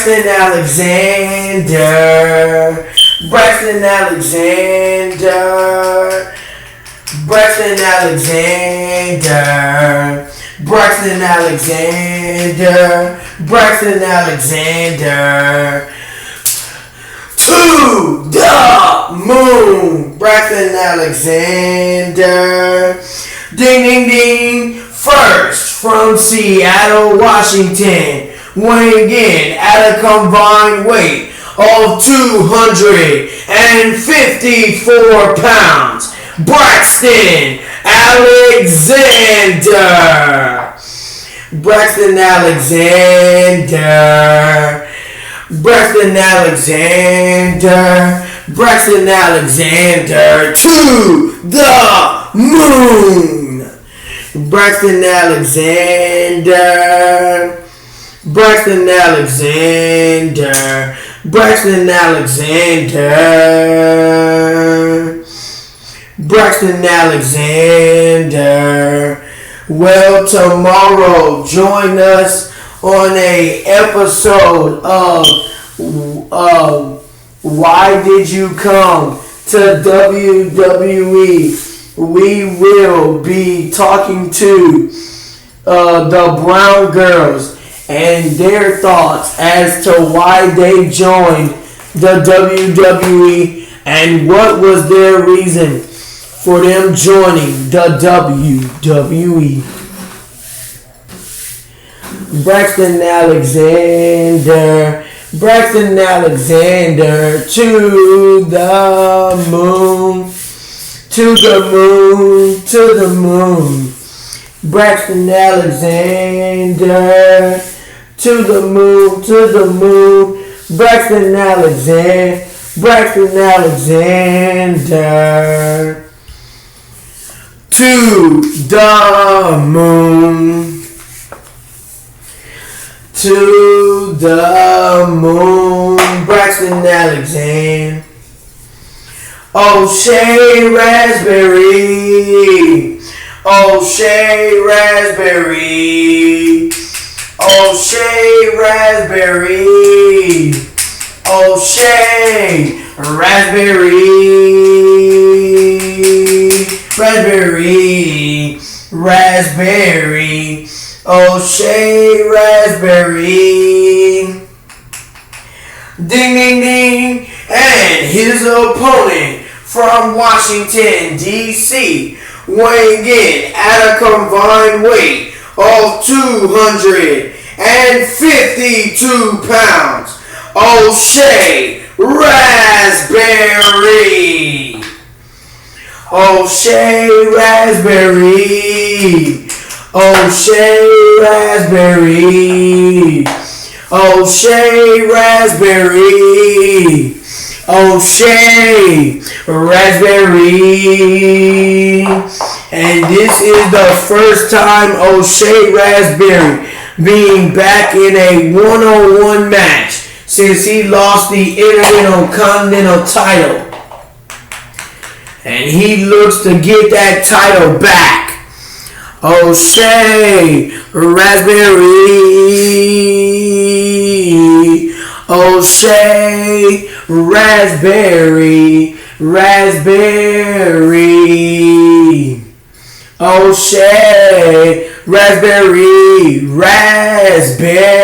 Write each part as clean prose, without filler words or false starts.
Braxton Alexander. Braxton Alexander. Braxton Alexander. Braxton Alexander. Braxton Alexander. To the moon. Braxton Alexander. Ding, ding, ding. First from Seattle, Washington, weighing in at a combined weight of 254 pounds, Braxton Alexander. Braxton Alexander. Braxton Alexander. Braxton Alexander to the moon. Braxton Alexander. Braxton Alexander. Braxton Alexander. Braxton Alexander. Well, tomorrow join us on a episode of Why Did You Come to WWE? We will be talking to the Brown Girls and their thoughts as to why they joined the WWE and what was their reason for them joining the WWE. Braxton Alexander. Braxton Alexander to the moon. To the moon, to the moon. Braxton Alexander. To the moon, to the moon. Braxton Alexander. Braxton Alexander. To the moon. To the moon. Braxton Alexander. O'Shea Raspberry. O'Shea Raspberry. O'Shea Raspberry. O'Shea Raspberry. Raspberry. Raspberry. O'Shea Raspberry. Ding, ding, ding. And his opponent from Washington, D.C., weighing in at a combined weight of 252 pounds, O'Shea Raspberry. O'Shea Raspberry. O'Shea Raspberry. O'Shea Raspberry. O'Shea Raspberry. And this is the first time O'Shea Raspberry being back in a one-on-one match since he lost the Intercontinental title. And he looks to get that title back. O'Shea Raspberry. O'Shea Raspberry. Raspberry. O'Shea Raspberry. Raspberry.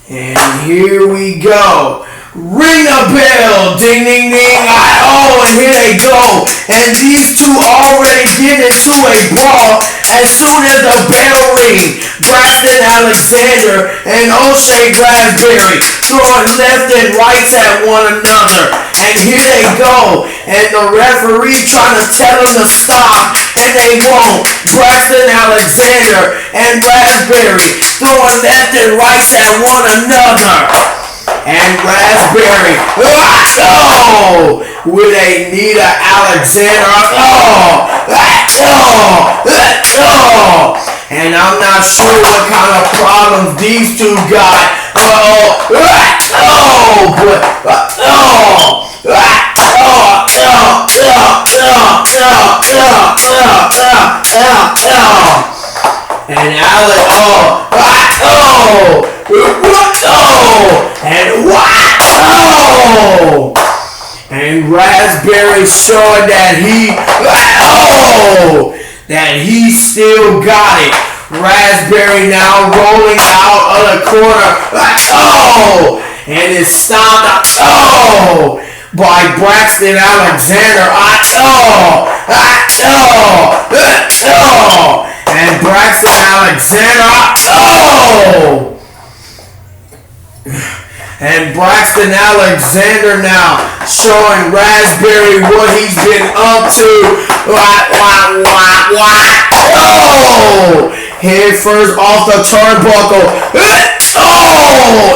And here we go. Ring a bell, ding, ding, ding, and here they go. And these two already get into a brawl as soon as the bell rings. Braxton Alexander and O'Shea Raspberry throwing left and rights at one another. And here they go. And the referee trying to tell them to stop, and they won't. Braxton Alexander and Raspberry throwing left and rights at one another. And Raspberry, with a Nita Alexander, and I'm not sure what kind of problems these two got, and Alex, and Raspberry showing that he still got it. Raspberry now rolling out of the corner, and it's stopped, by Braxton Alexander, and Braxton Alexander, and Braxton Alexander now showing Raspberry what he's been up to. Head first off the turnbuckle.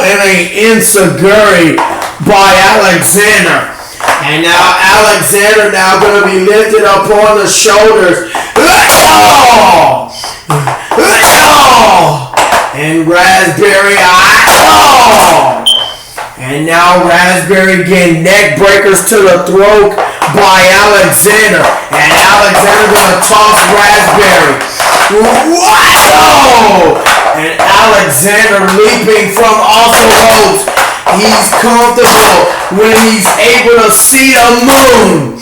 And an enziguri by Alexander. And now Alexander now going to be lifted up on the shoulders. And Raspberry, and now Raspberry getting neck breakers to the throat by Alexander. And Alexander going to toss Raspberry. And Alexander leaping from off the ropes. He's comfortable when he's able to see the moon.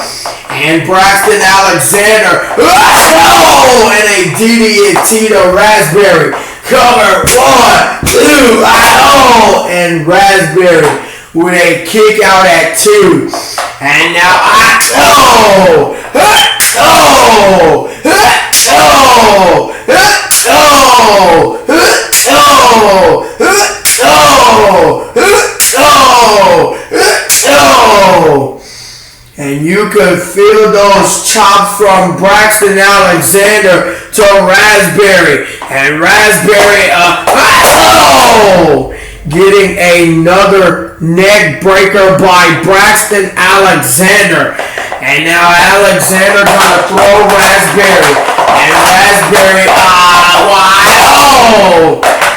And Braxton Alexander, and a DDT to Raspberry. Cover, 1, 2, and Raspberry with a kick out at 2. And now and you could feel those chops from Braxton Alexander to Raspberry. And Raspberry, getting another neck breaker by Braxton Alexander. And now Alexander gonna throw Raspberry. And Raspberry,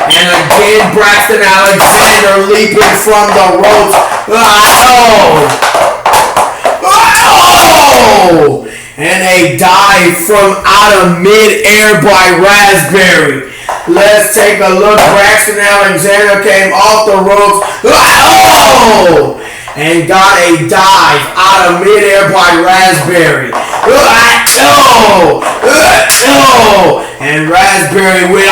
and again Braxton Alexander leaping from the ropes. And a dive from out of mid-air by Raspberry. Let's take a look. Braxton Alexander came off the ropes. And got a dive out of mid-air by Raspberry. And Raspberry with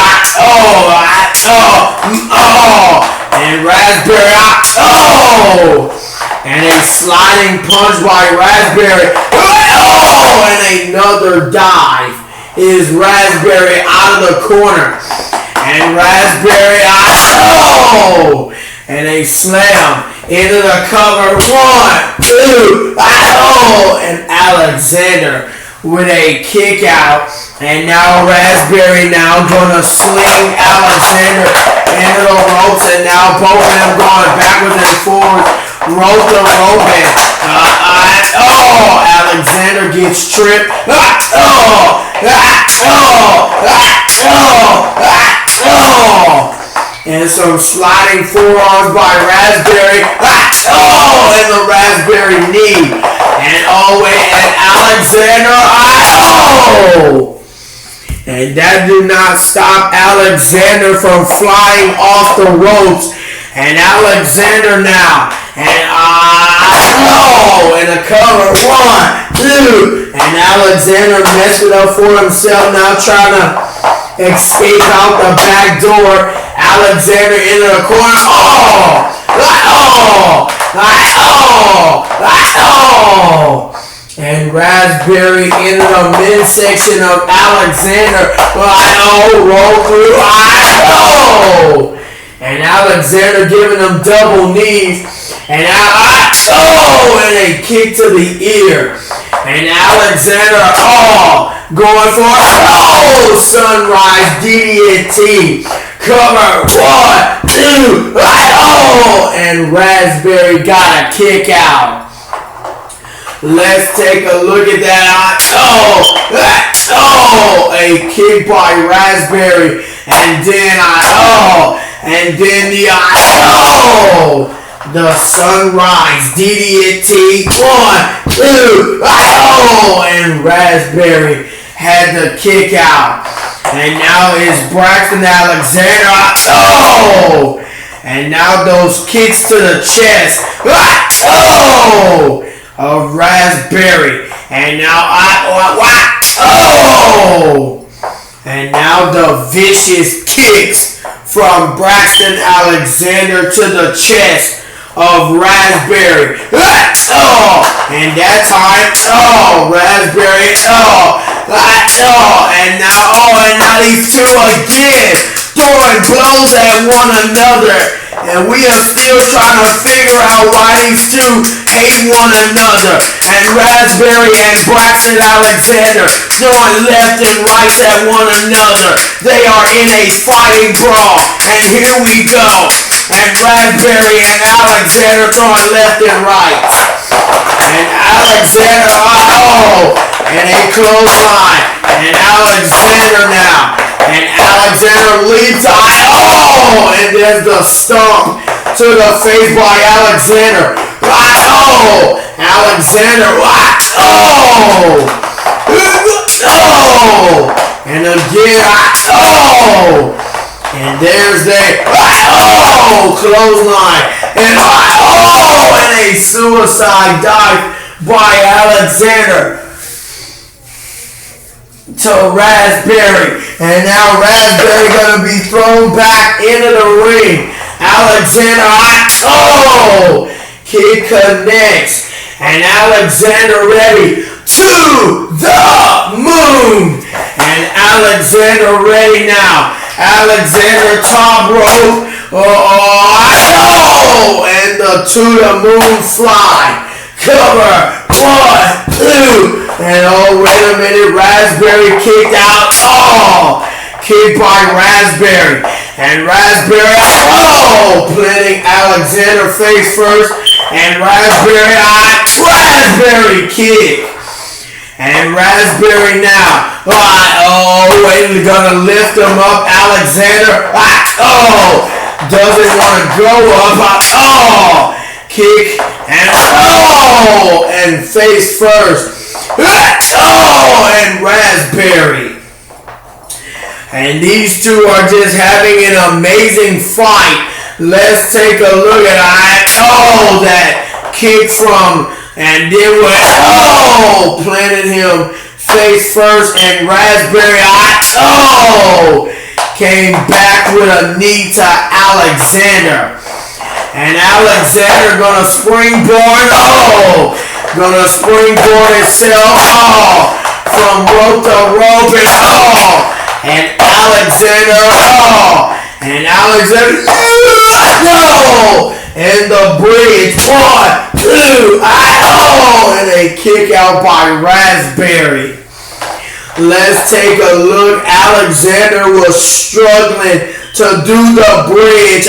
and Raspberry and a sliding punch by Raspberry. And another dive is Raspberry out of the corner. And Raspberry, and a slam into the cover. 1, 2, and Alexander with a kick out. And now Raspberry now gonna sling Alexander into the ropes. And now both of them going backwards and forwards. Rope to rope, and Alexander gets tripped. And some sliding forearms by Raspberry. And the Raspberry knee. And and Alexander. And that did not stop Alexander from flying off the ropes. And Alexander now. And in the cover. 1, 2. And Alexander messed it up for himself. Now trying to escape out the back door. Alexander into the corner. And Raspberry into the midsection of Alexander. Roll through. And Alexander giving him double knees. And and a kick to the ear. And Alexander, going for sunrise DDT. Cover, 1, 2, and Raspberry got a kick out. Let's take a look at that. A kick by Raspberry, and then the sunrise DDT. 1, 2, and Raspberry had the kick out. And now is Braxton Alexander. Oh! And now those kicks to the chest. Oh! Of Raspberry. And now oh! And now the vicious kicks from Braxton Alexander to the chest of Raspberry. Oh! And that time, oh, Raspberry, oh, and now these two again throwing blows at one another. And we are still trying to figure out why these two hate one another. And Raspberry and Braxton Alexander throwing left and right at one another. They are in a fighting brawl. And here we go. And Raspberry and Alexander throwing left and right. And Alexander, oh, and a clothesline. And Alexander now. And Alexander leaps high. Oh, and there's the stomp to the face by Alexander. Oh, Alexander. Oh, oh, and again. Oh, and there's the clothesline. And and a suicide dive by Alexander to Raspberry. And now Raspberry gonna be thrown back into the ring. Alexander, kick connects. And Alexander ready to the moon. And Alexander ready now. Alexander top rope. And the to the moon fly. Cover. 1, 2. And oh, wait a minute. Raspberry kicked out. Oh, kicked by Raspberry. And Raspberry, planting Alexander face first. And Raspberry, kick. And Raspberry now. We're gonna lift him up. Alexander, doesn't want to go up. Kick and face first. And Raspberry. And these two are just having an amazing fight. Let's take a look at that kick from, and then planted him face first, and Raspberry came back with a knee to Alexander. And Alexander gonna springboard, himself, from rope to rope, and Alexander, and the bridge, 1, 2, and a kick out by Raspberry. Let's take a look. Alexander was struggling to do the bridge,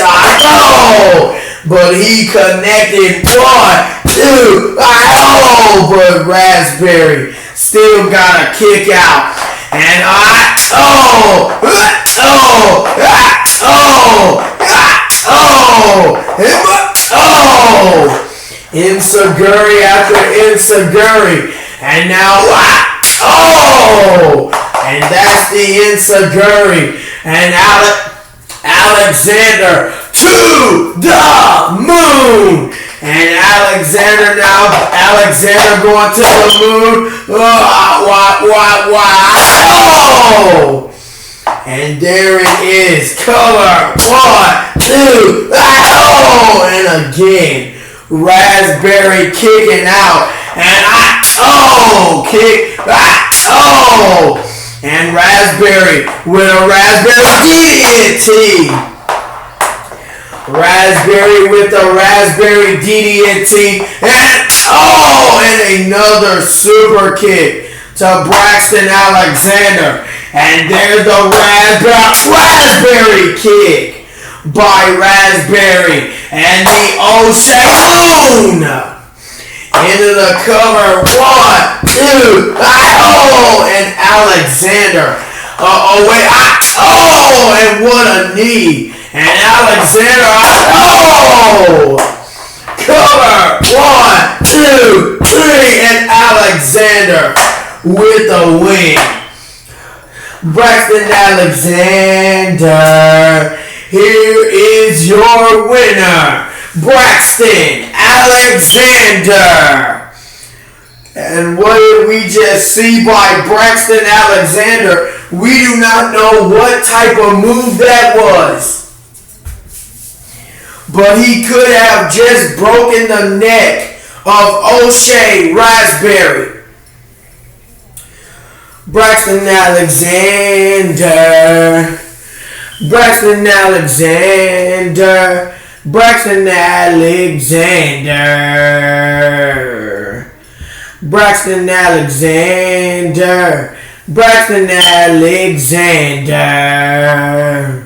but he connected, 1, 2, but Raspberry still got a kick out. And Insaguri after Insaguri. And now, and that's the Insaguri. And Alexander to the moon. And Alexander going to the moon. And there it is. Cover. 1, 2, and again. Raspberry kicking out. And kick. And Raspberry with a Raspberry DDT. Raspberry with the Raspberry DDT. And another super kick to Braxton Alexander. And there's the Raspberry kick by Raspberry. And the Ocean into the cover. 1, 2, and Alexander. And what a knee. And Alexander, cover. 1, 2, 3, and Alexander with the win. Braxton Alexander. Here is your winner, Braxton Alexander. And what did we just see by Braxton Alexander? We do not know what type of move that was. But he could have just broken the neck of O'Shea Raspberry. Braxton Alexander. Braxton Alexander. Braxton Alexander. Braxton Alexander. Braxton Alexander.